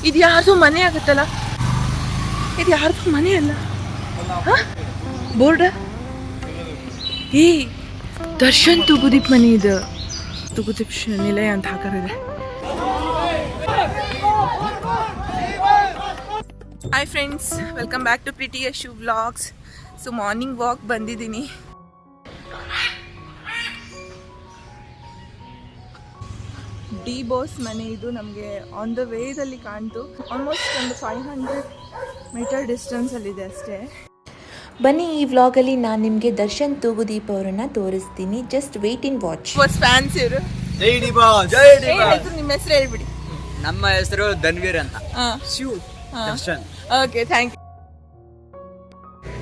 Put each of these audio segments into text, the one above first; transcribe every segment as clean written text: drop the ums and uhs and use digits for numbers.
ಇದು ಯಾರ್ದು ಮನೆ ಆಗುತ್ತಲ್ಲ, ಇದು ಯಾರ್ದು ಮನೆ ಅಲ್ಲ. ಬೋರ್ಡ್ ಏ ದರ್ಶನ್ ತೂಗುದೀಪ್ ಮನೆ ಇದು, ತೂಗುದೀಪ್ ನಿಲಯ ಅಂತ ಹಾಕಿದೆ. Hi friends, welcome back to Priti Yashu vlogs. So morning walk ಬಂದಿದ್ದೀನಿ. ಡಿ ಬಾಸ್ ಮನೆ ಇದು. ನಮಗೆ ಆನ್ ದ ವೇದಲ್ಲಿ ಕಾಣ್ತು. ಆಲ್ಮೋಸ್ಟ್ ಒಂದು 500 ಮೀಟರ್ ಡಿಸ್ಟೆನ್ಸಲ್ಲಿದೆ ಅಷ್ಟೇ. ಬನ್ನಿ, ಈ ವ್ಲಾಗಲ್ಲಿ ನಾನು ನಿಮಗೆ ದರ್ಶನ್ ತೂಗುದೀಪ್ ಅವರನ್ನು ತೋರಿಸ್ತೀನಿ. Just wait and watch. Boss fans ಇವರು. ಜೈ ಡಿ ಬಾಸ್, ಜೈ ಡಿ ಬಾಸ್. ನಿಮ್ಮ ಹೆಸರು ಹೇಳ್ಬಿಡಿ. ನಮ್ಮ ಹೆಸರು ಧನ್ವೀರ್ ಅಂತ. Shiv Darshan. Okay, thank you.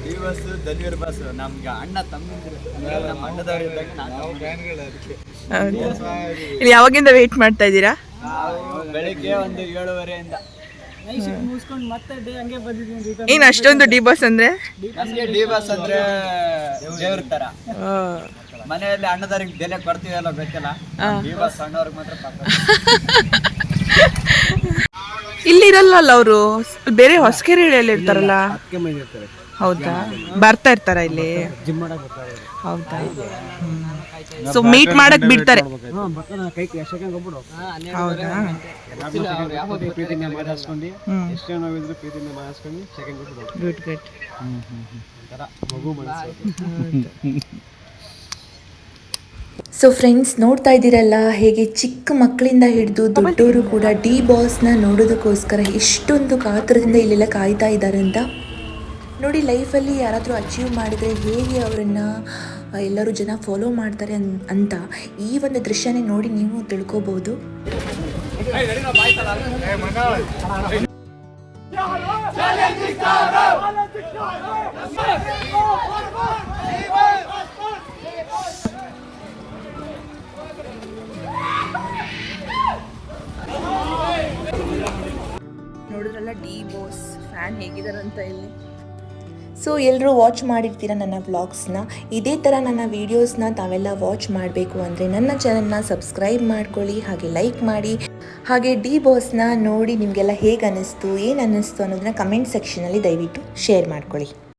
ಈ ಬಸ್ ಧನ್ವೀರ್ ಬಸ್ ನಮ್ಗೆ ಅಣ್ಣ ತಮ್ಮಿದ್ರು. ನಮ್ಮ ಅಣ್ಣದವ್ರು ಇದ್ದಾಗ ನಾವು ಫ್ಯಾನ್ಗಳು. ಅದಕ್ಕೆ ಇಲ್ಲಿ ಯಾವಾಗಿಂದ ವೇಟ್ ಮಾಡ್ತಾ ಇದ್ದೀರಾ? ಬೆಳಿಗ್ಗೆ ಒಂದು 7:30 ಮುಗಿಸ್ಕೊಂಡು ಮತ್ತೆ ಡೇ ಹಂಗೆ ಬಂದಿದ್ದೀನಿ. ಏನು ಅಷ್ಟೊಂದು ಡಿ ಬಾಸ್ ಅಂದ್ರೆ? ನಮಗೆ ಡಿ ಬಾಸ್ ಅಂದ್ರೆ ದೇವ್ರ ತರ. ಮನೆಯಲ್ಲಿ ಅಣ್ಣದವ್ರಿಗೆ ಬೆಲೆ ಕೊಡ್ತೀವಲ್ಲ ಗೊತ್ತಿಲ್ಲ, ಡಿ ಬಾಸ್ ಅಣ್ಣವ್ರಿಗೆ ಮಾತ್ರ ಇಲ್ಲಿರಲ್ಲ ಅವರು, ಬೇರೆ ಹೊಸಕೆರೆಯಲ್ಲಿ ಇರ್ತಾರಲ್ಲ. ಹೌದಾ, ಬರ್ತಾ ಇರ್ತಾರ ಇಲ್ಲಿ? ಹೌದಾ, ಸೊ ಮೀಟ್ ಮಾಡಕ್ ಬಿಡ್ತಾರೆ? ಹೌದಾ, ಗುಡ್ ಗುಡ್. ಸೊ ಫ್ರೆಂಡ್ಸ್, ನೋಡ್ತಾ ಇದ್ದೀರಲ್ಲ ಹೇಗೆ ಚಿಕ್ಕ ಮಕ್ಕಳಿಂದ ಹಿಡಿದು ದೊಡ್ಡವರು ಕೂಡ ಡಿ ಬಾಸ್ನ ನೋಡೋದಕ್ಕೋಸ್ಕರ ಎಷ್ಟೊಂದು ಕಾತರದಿಂದ ಇಲ್ಲೆಲ್ಲ ಕಾಯ್ತಾ ಇದ್ದಾರೆ ಅಂತ. ನೋಡಿ, ಲೈಫಲ್ಲಿ ಯಾರಾದರೂ ಅಚೀವ್ ಮಾಡಿದರೆ ಹೇಗೆ ಅವರನ್ನು ಎಲ್ಲರೂ ಜನ ಫಾಲೋ ಮಾಡ್ತಾರೆ ಅಂತ ಈ ಒಂದು ದೃಶ್ಯನೇ ನೋಡಿ ನೀವು ತಿಳ್ಕೊಬೋದು. ನೋಡಿದ್ರಲ್ಲ ಡಿ ಬಾಸ್ ಫ್ಯಾನ್ ಹೇಗಿದಾರಂತ ಇಲ್ಲಿ. ಸೊ ಎಲ್ಲರೂ ವಾಚ್ ಮಾಡಿರ್ತೀರ ನನ್ನ ವ್ಲಾಗ್ಸ್ನ. ಇದೇ ಥರ ನನ್ನ ವೀಡಿಯೋಸ್ನ ತಾವೆಲ್ಲ ವಾಚ್ ಮಾಡಬೇಕು ಅಂದರೆ ನನ್ನ ಚಾನಲ್ನ ಸಬ್ಸ್ಕ್ರೈಬ್ ಮಾಡ್ಕೊಳ್ಳಿ, ಹಾಗೆ ಲೈಕ್ ಮಾಡಿ. ಹಾಗೆ ಡಿ ಬಾಸ್ನ ನೋಡಿ ನಿಮಗೆಲ್ಲ ಹೇಗೆ ಅನ್ನಿಸ್ತು, ಏನು ಅನ್ನಿಸ್ತು ಅನ್ನೋದನ್ನ ಕಮೆಂಟ್ ಸೆಕ್ಷನಲ್ಲಿ ದಯವಿಟ್ಟು ಶೇರ್ ಮಾಡ್ಕೊಳ್ಳಿ.